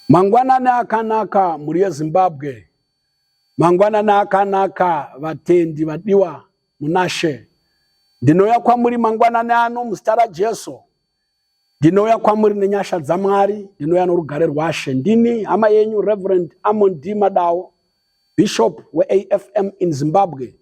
Mangwanani akanaka muri yeZimbabwe. Mangwanani akanaka vatendi vadiwa munashe. Ndinouya kwamuri mangwanani ano muzita raJesu. Ndinouya kwamuri nenyasha dzaMwari, ndinouya norugare rwaShe. Ndini hama yenyu Reverend Amon D. Madawo, Bishop we-AFM in Zimbabwe.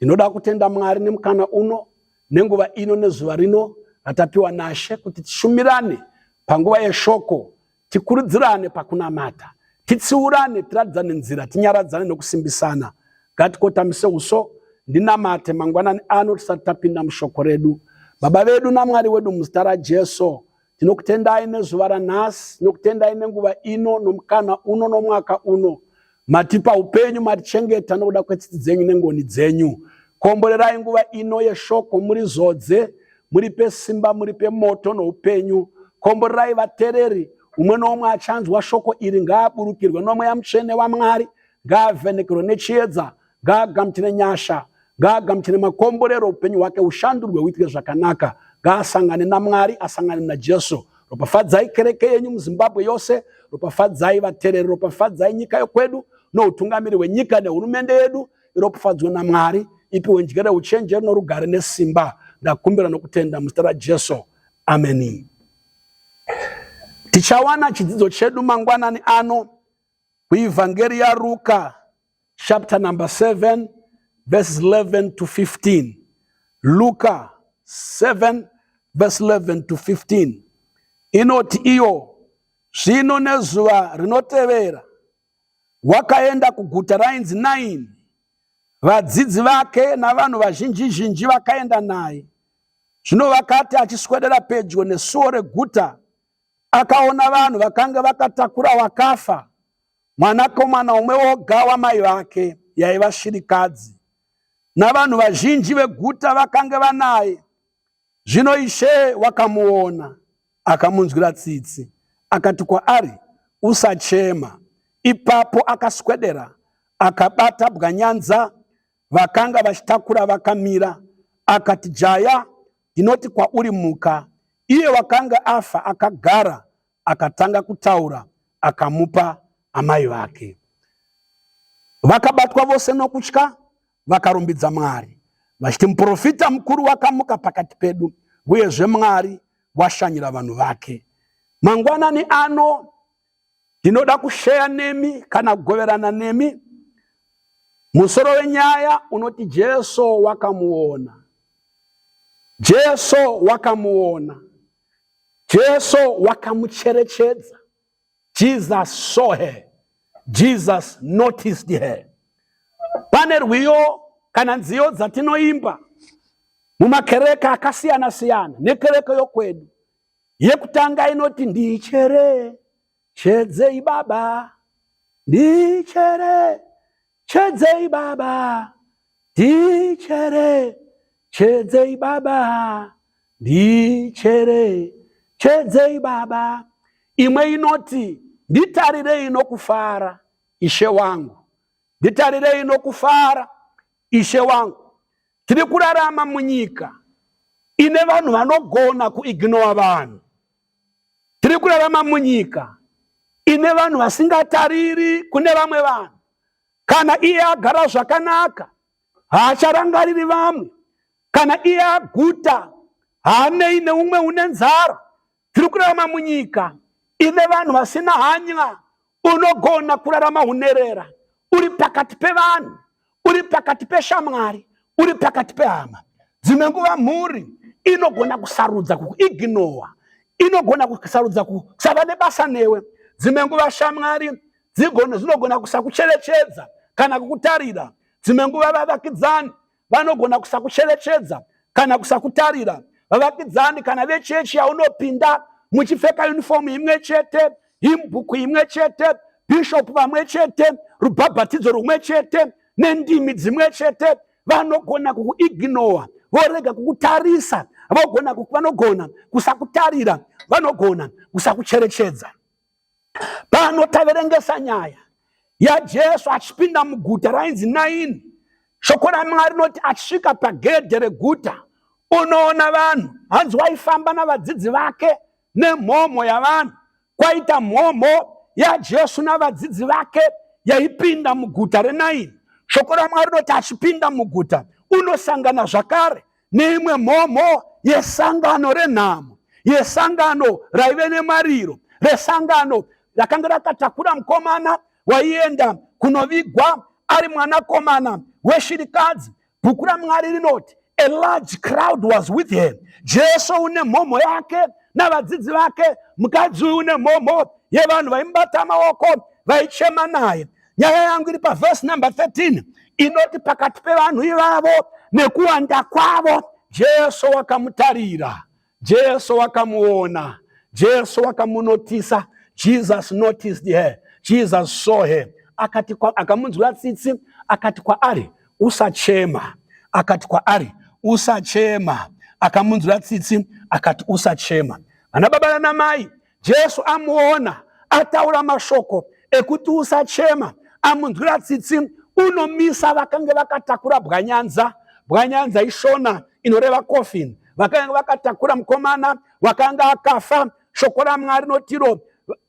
Ndinoda kutenda Mwari nemukana uno, nenguva ino nezuva rino ratapiwa naShe kuti tishumirane panguva yeshoko, tikurudzirane pakunamata, titsiurane, tiradzane nzira, tinyaradzane nokusimbisana. Ngatikotamise uso ndinamate mangwanani ano tisati tapinda mushoko redu. Baba vedu naMwari wedu muzita raJesu, tinokutendai nezuva ranhasi, tinokutendai nenguva ino nomukana uno nomwaka uno. Matipa upenyu, matichengeta nokuda kwetsitsi dzenyu nengoni dzenyu. Komborerai nguva ino yeshoko muri zodze, muri pe simba, muri pe moto noupenyu. Komborerai vatereri, umwe nomwe achanzwa shoko iri ngaaburukirwe noMweya Mutsvene waMwari, ngaavhenekerwe nechiedza, ngaagamuchire nyasha, ngaagamuchire makomborero, upenyu hwake hushandurwe huitike zvakanaka, ngaasangane naMwari, asangane naJesu. Ropafadzai kereke yenyu muZimbabwe yose, ropafadzai vatereri, ropafadzai nyika yokwedu noutungamiri hwenyika nehurumende yedu, iropafadzwe naMwari, ipiwe njere, uchenjeri norugare nesimba. Ndakumbira nokutenda muzita raJesu. Ameni. Tichawana chidzidzo chedu mangwanani ano kuivhangeri yaRuka chapter number 7 verses 11 to 15. Luka 7 verse 11 to 15. Inoti iyo, zvino nezuva rinotevera wakaenda kuguta rainzi Naini. Vadzidzi vake navanhu vazhinji vakaenda naye. Zvino vakati achiswedera pedyo nesuo reguta, akaona vanhu vakanga vakatakura wakafa, mwanakomana umwe woga wamai vake yaiva shirikadzi. Navanhu vazhinji veguta vakanga vanaye. Zvino Ishe wakamuona, akamunzwira tsitsi, akati kwaari, usachema. Ipapo akaswedera, akabata bwanyanza vakanga vachitakura vakamira, akati, jaya, ndinoti kwauri muka. Iye wakanga afa akagara, akatanga kutaura, akamupa amai vake. Vakabatwa vose nokutya, vakarumbidza Mwari, vachiti, muprofita mukuru wakamuka pakati pedu, uyezve Mwari washanyira vanhu vake. Mangwanani ano ndinoda kusheya nemi kana kugoverana nemi musoro wenyaya unoti Jesu wakamuona. Jesu wakamuona. Jesu wakamucherechedza. Jesus saw her. Jesus noticed her. Pane rwiyo kana nziyo dzatinoimba mumakereke akasiyana siyana, nekereke yokwedu. Yekutanga inoti, ndicherechedzei Baba, ndicherechedzei Baba, ndicherechedzei Baba, ndicherechedzei Baba. Imwe inoti, nditarirei nokufara Ishe wangu, nditarirei nokufara Ishe wangu. Tiri kurarama munyika ine vanhu vanogona kuignora vanhu. Tiri kurarama munyika ine vanhu vasingatariri kune vamwe vanhu. Kana iye agara zvakanaka, haacharangariri vamwe. Kana iye aguta, haanei neumwe une nzara. Tiri kurarama munyika ine vanhu vasina hanya. Unogona kurarama hunerera, uri pakati pevanhu, uri pakati peshamwari, uri pakati pehama. Dzimwe nguva mhuri inogona kusarudza kukuignora, inogona kusarudza kusava nebasa newe. Dzimwe nguva shamwari dzinogona kusakucherechedza kana kukutarira. Dzimwe nguva vavakidzani vanogona kusakucherechedza kana kusakutarira. Vavakidzani kana vechechi yaunopinda muchipfeka uniform imwe chete, hymnbook imwe chete, bishop vamwe chete, rubhabhatidzo rumwe chete, nendimi dzimwe chete, vanogona kukuignora, vorega kukutarisa, vanogona kusakutarira, vanogona kusakucherechedza. Pano taverengesa nyaya yaJesu achipinda muguta rainzi Naini. Shoko raMwari rinoti achisvika pagedhe reguta, unoona vanhu, hanzi waifamba navadzidzi vake nemhomho yavanhu. Kwaita mhomho ya Jesu navadzidzi vake yaipinda muguta reNaini. Shoko raMwari rinoti achipinda muguta unosangana zvakare neimwe mhomho yesangano renhamo, yesangano raive nemariro, resangano rakanga rakatakura mukomana waienda kunovigwa ari mwanakomana weshirikadzi. Bhuku raMwari rinoti a large crowd was with him. Jesu une mhomho yake navadzidzi vake, mukadzi uyu une mhomho yevanhu vaimubata maoko vaichema naye. Nyaya yangu iri paverse number 13 inoti pakati pevanhu ivavo nekuwanda kwavo Jesu wakamutarira, Jesu wakamuona, Jesu wakamunotisa. Jesus noticed her, Jesus saw her. Akamunzwira tsitsi akati kwaari usachema, akati kwaari usachema. Akamunzwira tsitsi akati usachema. Vana baba namai, Jesu amuona ataura mashoko ekuti usachema, amunzwira tsitsi, unomisa vakanga vakatakura bwanyanza, bwanyanza ishona inoreva coffin, vakanga vakatakura mukomana wakanga akafa. Shoko raMwari notiro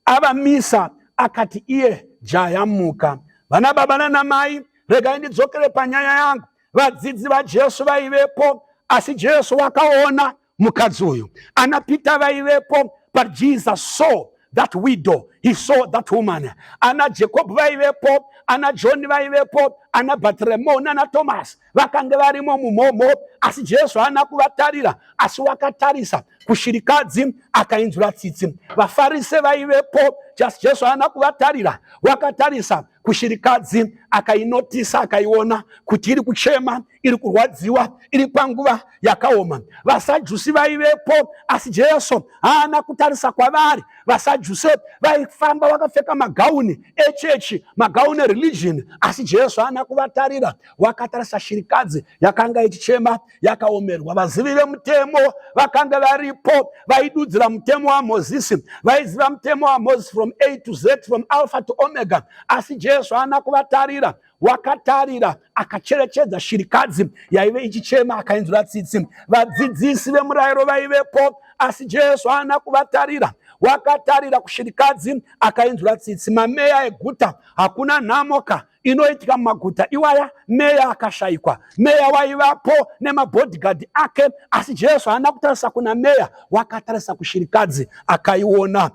avamisa akati iye jayamuka. Vana baba namai, regai ndidzokere panyaya yangu. Vadzidzi vaJesu vaivepo, asi Jesu wakaona mukadzi uyu. Ana Peter vaivepo, but Jesus saw that widow, he saw that woman. Ana Jacob vaivepo, ana John vaivepo, ana Bartholomew nana Thomas vakanga varimo mumhomho, asi Jesu haana kuvatarira, asi wakatarisa kushirikadzi akainzwira tsitsi. VaFarisi vaivepo, Jesu haana kuvatarira, wakatarisa kushirikadzi akainotisa, akaiona kuti iri kuchema, iri kurwadziwa, iri panguva yakaoma. VaSadhusi vaivepo, asi Jesu haana kutarisa kwavari. VaSadhusi vaifamba vakapfeka magauni echechi, magauni ereligion, asi Jesu haana kuvatarira, wakatarisa shirikadzi yakanga ichichema, yakaomerwa. Vazivi vemutemo vakanga varipo, vaidudzira mutemo waMozisi, vaiziva mutemo waMozisi from A to Z, from Alpha to Omega, asi Jesu haana kuvatarira, wakatarira akacherechedza shirikadzi yaive ichichema, akainzwira tsitsi. Vadzidzisi vemurayiro vaivepo, asi Jesu haana kuvatarira, wakatarira kushirikadzi akainzwira tsitsi. Mameya eguta, hakuna nhamoka inoitika mumaguta iwaya, meya akashayikwa. Meya waivapo nemabodyguard ake, asi Jesu haana kutarisa kuna meya, wakatarisa kushirikadzi akaiona.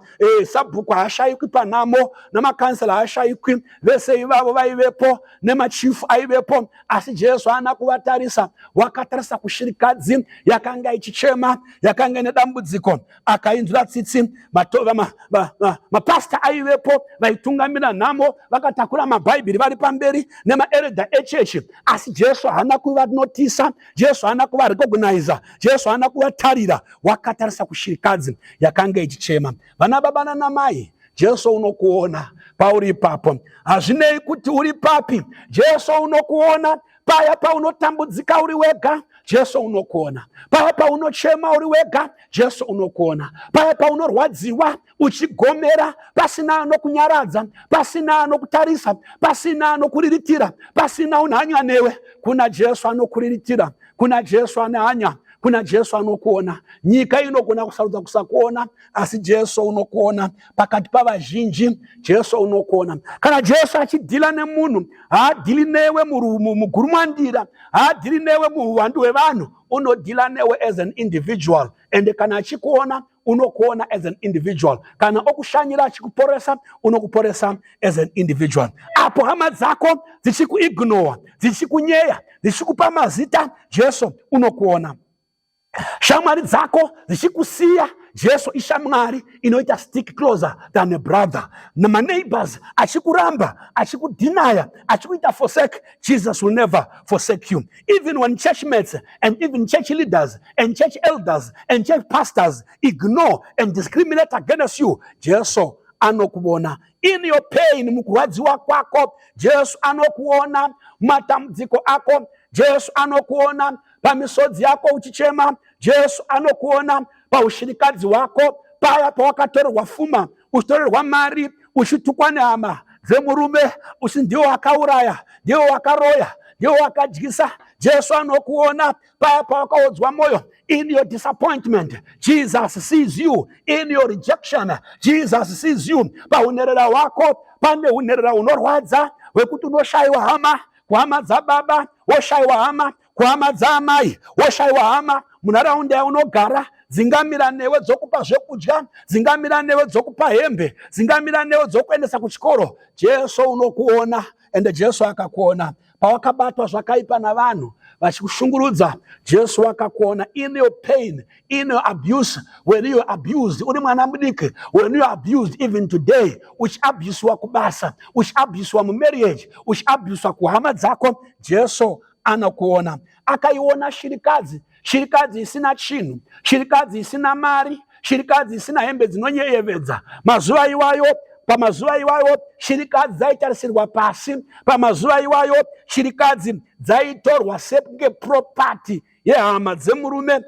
Sabhuku haashayikwi panhamo, namakansela haashayikwi, vese ivavo vaivepo, nemachifu aivepo, asi Jesu haana kuvatarisa, wakatarisa kushirikadzi yakanga ichichema, yakanga ine dambudziko, akainzwira tsitsi. Mapasta aivepo, vaitungamira nhamo, vakatakura mabhaibheri vari pamberi nemaeredha echechi, asi Jesu haana kuvanotisa, Jesu haana kuvarecogniza, Jesu haana kuvatarira, wakatarisa kushirikadzi yakanga ichichema. Vana baba nanamai, Jesu unokuona pauri ipapo, hazvinei kuti uri papi, Jesu unokuona. Paya paunotambudzika uri wega, Jesu unokuona. Paya paunochema uri wega, Jesu unokuona. Paya paunorwadziwa uchigomera, pasina anokunyaradza, pasina anokutarisa, pasina anokuriritira, pasina unhanya newe, kuna Jesu anokuriritira, kuna Jesu ane hanya, kuna Jesu anokuona. Nyika inogona kusarudza kusakuona, asi Jesu unokuona. Pakati pavazhinji, Jesu unokuona. Kana Jesu achidhila nemunhu, haadhili newe mugurumwandira, haadhili newe muhwandu hwevanhu, unodhila newe as an individual. And kana achikuona, unokuona as an individual. Kana okushanyira achikuporesa, unokuporesa as an individual. Apo hama dzako dzichikuignore, dzichikunyeya, dzichikupa mazita, Jesu unokuona. Shamwari dzako dzichikusiya, Jesu ishamwari inoita stick closer than a brother. Nama neighbors achikuramba, achikudinaya, achikuita forsake, Jesus will never forsake you. Even when church mates and even church leaders and church elders and church pastors ignore and discriminate against you, Jesu anokuona. In your pain, mukurwadziwa kwako, Jesu anokuona. Matambudziko ako, Jesu anokuona. Pamisodzi yako uchichema, Jesu anokuona. Paushirikadzi wako, paya pawakatorerwa fuma, uchitorerwa mari, uchitukwa nehama dzemurume, uchi ndiwo wakauraya, ndiwo wakaroya, ndiwo wakadyisa. Jesu anokuona paya pawakaodzwa moyo. In your disappointment, Jesus sees you. In your rejection, Jesus sees you. Paunerera wako pane unerera unorwadza wekuti unoshaiwa hama kuhama dzababa, woshaiwa hama kuhama dzamai, woshaiwa hama munharaunda yaunogara, dzingamira newe dzokupa zvekudya, dzingamira newe dzokupa hembe, dzingamira newe dzokuendesa kuchikoro. Jesu unokuona, ende Jesu akakuona pawakabatwa zvakaipa navanhu vachikushungurudza. Jesu akakuona in your pain, in your abuse, when you are abused. Uri mwana mudiki, when you are abused even today, uchiabuswa kubasa, uchiabuswa mumarriage, uchiabuswa kuhama dzako, Jesu anakuona. Akaiona shirikadzi, shirikadzi isina chinhu, shirikadzi isina mari, shirikadzi isina hembe dzinonyeyevedza. Mazuva iwayo, pamazuva iwayo shirikadzi dzaitarisirwa pasi. Pamazuva iwayo shirikadzi dzaitorwa senge property yehama dzemurume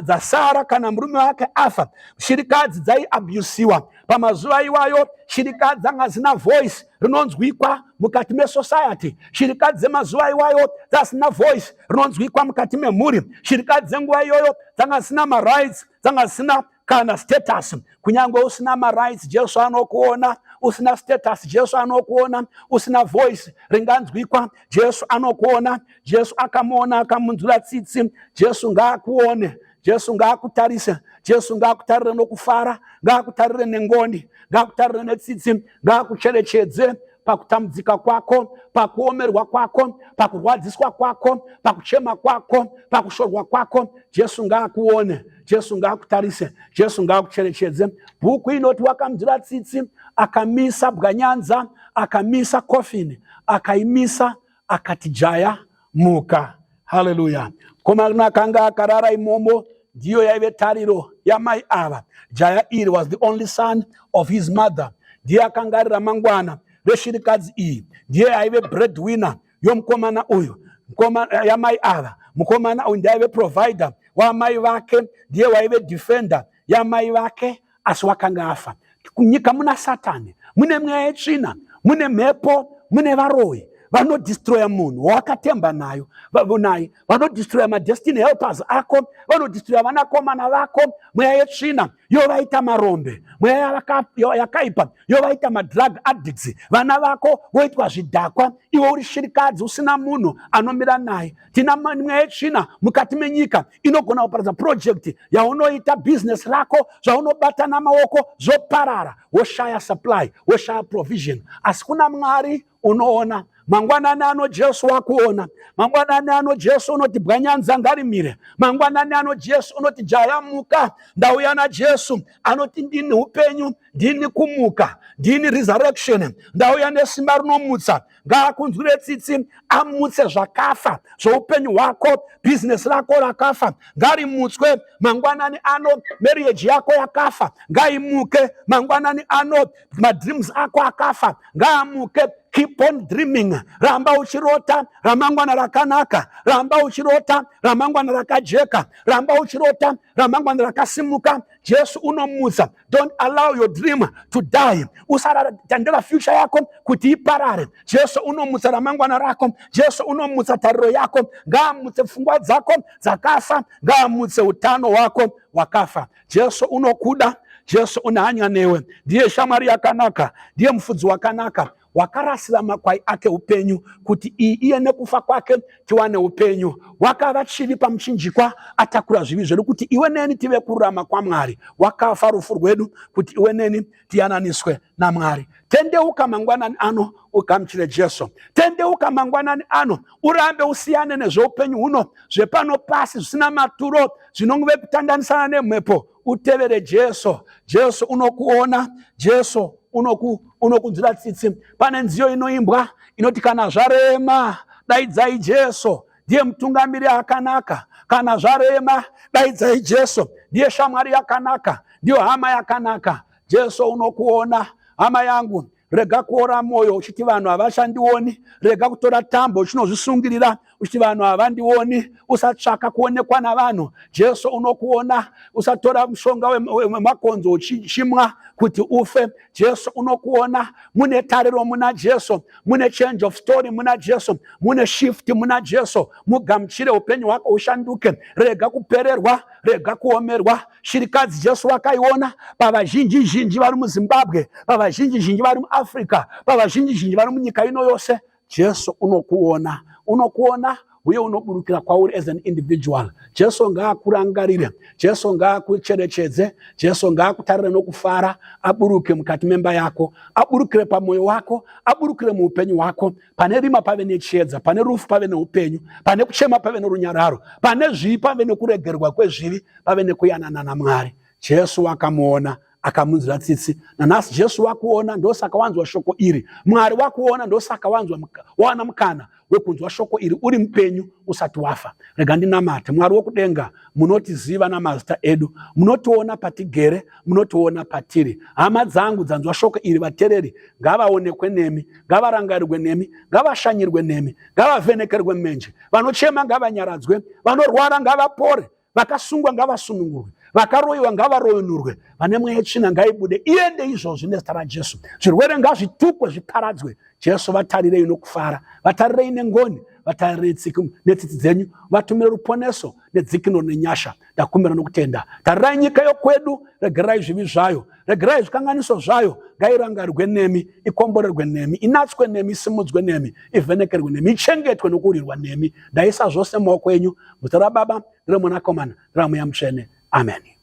dzasara kana murume wake afa. Shirikadzi dzaiabusiwa. Pamazuva iwayo shirikadzi dzanga zina voice rinonzwikwa mukati mesociety. Shirikadzi dzemazuva iwayo dzasina voice rinonzwikwa mukati memhuri. Shirikadzi dzenguva iyoyo dzanga zina marights, dzanga zina kana status. Kunyangwe usina marights, Jesu anokuona. Usina status, Jesu anokuona. Usina voice ringanzwikwa, Jesu anokuona. Jesu akamuona akamunzwira tsitsi. Jesu ngaakuone, Jesu ngaakutarise, Jesu ngaakutarire nokufara, ngaakutarire nengoni, ngaakutarire netsitsi, ngaakucherechedze pakutambudzika kwako, pakuomerwa kwako, pakurwadziswa kwako, pakuchema kwako, pakushorwa kwako. Jesu ngaakuone, Jesu ngaakutarise, Jesu ngaakucherechedze. Bhuku inoti wakamunzwira tsitsi, akamisa bwanyanza, akamisa coffin, akaimisa, akati jaya muka. Haleluya. Komana akanga akarara imomo, ndiyo yaive tariro yamai ava. Jaya iri was the only son of his mother. Ndiye akanga ari ramangwana reshirikadzi iyi. Ndiye aive breadwinner yomukomana uyu, yamai ava. Mukomana uyu ndiye aive provider wamai vake, ndiye waive defender yamai vake, asi wakanga afa. Kunyika muna Satani, mune mweya yetsvina, mune mhepo, mune varoyi vanodestroya munhu wakatemba naye, vanodestroya madestiny helpers ako, vanodestroya vanakomana vako. Mweya yetsvina yovaita marombe, mweya yakaipa yovaita madrug addicts. Vana vako voitwa zvidhakwa, iwe uri shirikadzi usina munhu anomira naye. Tina mweya yetsvina mukati menyika inogona kuparadza project yaunoita, business rako, zvaunobata namaoko zvoparara, woshaya supply, woshaya provision. Asi kuna Mwari unoona. Mangwanani ano Jesu wakuona. Mangwanani ano Jesu unoti bwanyanza ngarimire. Mangwanani ano Jesu unoti jaya muka. Ndauya na Jesu anoti ndini upenyu, ndini kumuka, ndini resurrection. Ndauya nesimba rinomutsa. Ngaakunzwire tsitsi, amutse zvakafa zvoupenyu hwako, business rako rakafa, ngarimutswe. Mangwanani ano marriage yako yakafa, ngaimuke. Mangwanani ano madreams ako akafa, ngaamuke. Keep on dreaming. Ramba uchirota ramangwana rakanaka. Ramba uchirota ramangwana rakajeka. Ramba uchirota ramangwana rakasimuka. Jesu unomutsa. Don't allow your dream to die. Usatandela future yako kuti iparare. Jesu unomutsa ramangwana rako. Jesu unomutsa tariro yako. Ngaamutse pfungwa dzako dzakafa, ngaamutse utano wako wakafa. Jesu unokuda, Jesu unahanya newe. Ndiye shamwari yakanaka, ndiye mufudzi wakanaka, wakarasira makwai ake upenyu kuti iye nekufa kwake tiwane upenyu. Wakava chivi pamuchinjikwa, atakura zvivi zvedu kuti iwe neni tive kururama kwaMwari. Wakafa rufu rwedu kuti iwe neni tiyananiswe naMwari. Tendeuka mangwanani ano ugamuchire Jesu. Tendeuka mangwanani ano urambe usiyane nezveupenyu huno zvepano pasi zvisina maturo, zvinongove kutandanisana nemhepo. Utevere Jesu. Jesu unokuona, Jesu unokunzwira tsitsi. Pane nziyo inoimbwa inoti kana zvarema daidzai Jesu, ndiye mutungamiri akanaka. Kana zvarema daidzai Jesu, ndiye shamwari yakanaka, ndiyo hama yakanaka. Jesu unokuona, hama yangu. rega kuora moyo uchiti vanhu havachandioni, rega kutora tambo uchinozvisungirira uchiti vanhu havandioni, usatsvaka kuonekwa navanhu. Jesu unokuona. Usatora mushonga wemakonzo uchimwa kuti ufe. Jesu unokuona. Mune tariro muna Jesu, mune change of story muna Jesu, mune shift muna Jesu. Mugamuchire upenyu hwako ushanduke. Rega kupererwa, rega kuomerwa. Shirikadzi Jesu wakaiona pavazhinji vari muZimbabwe, pavazhinji vari muAfrica, pavazhinji vari munyika ino yose. Jesu unokuona. Unokuona uye unoburukira kwauri as an individual. Jesu ngaakurangarire, Jesu ngaakucherechedze, Jesu ngaakutarire nokufara, aburuke mukati memba yako, aburukire pamoyo wako, aburukire muupenyu wako. Pane rima pave nechiedza, pane rufu pave neupenyu, pane kuchema pave norunyararo, pane zvivi pave nekuregerwa kwezvivi, pave nekuyanana naMwari. Jesu wakamuona akamunzira tsitsi. Nanhasi Jesu wakuona, ndosaka wanzwa shoko iri. Mwari wakuona, ndosaka wana mukana wekunzwa shoko iri uri mupenyu usati wafa. Rega ndinamate. Mwari wokudenga, munotiziva namazita edu, munotiona patigere, munotiona patiri. Hama dzangu dzanzwa shoko iri, vatereri ngavaonekwe nemi, ngavarangarirwe nemi, ngavashanyirwe nemi, ngavavhenekerwe menje. Vanochema ngavanyaradzwe, vanorwara ngavapore, vakasungwa ngavasunungurwe, vakaroyiwa ngavaroyunurwe, vane mweya yetsvina ngaibude iende izvozvi nezita raJesu. Zvirwere ngazvitukwe zviparadzwe. Jesu vatarirei nokufara, vatarirei nengoni, vatarirei netsitsi dzenyu, vatumire ruponeso nedzikino nenyasha. Ndakumbira nokutenda. Tarirai nyika yokwedu, regerai zvivi zvayo, regerai zvikanganiso zvayo, ngairangarirwe nemi, ikomborerwe nemi, inatswe nemi, isimudzwe nemi, ivhenekerwe nemi, ichengetwe nokurirwa nemi. Ndaisa zvose mumaoko enyu, muzita raBaba, nereMwanakomana, neramweya Mutsvene. Amen.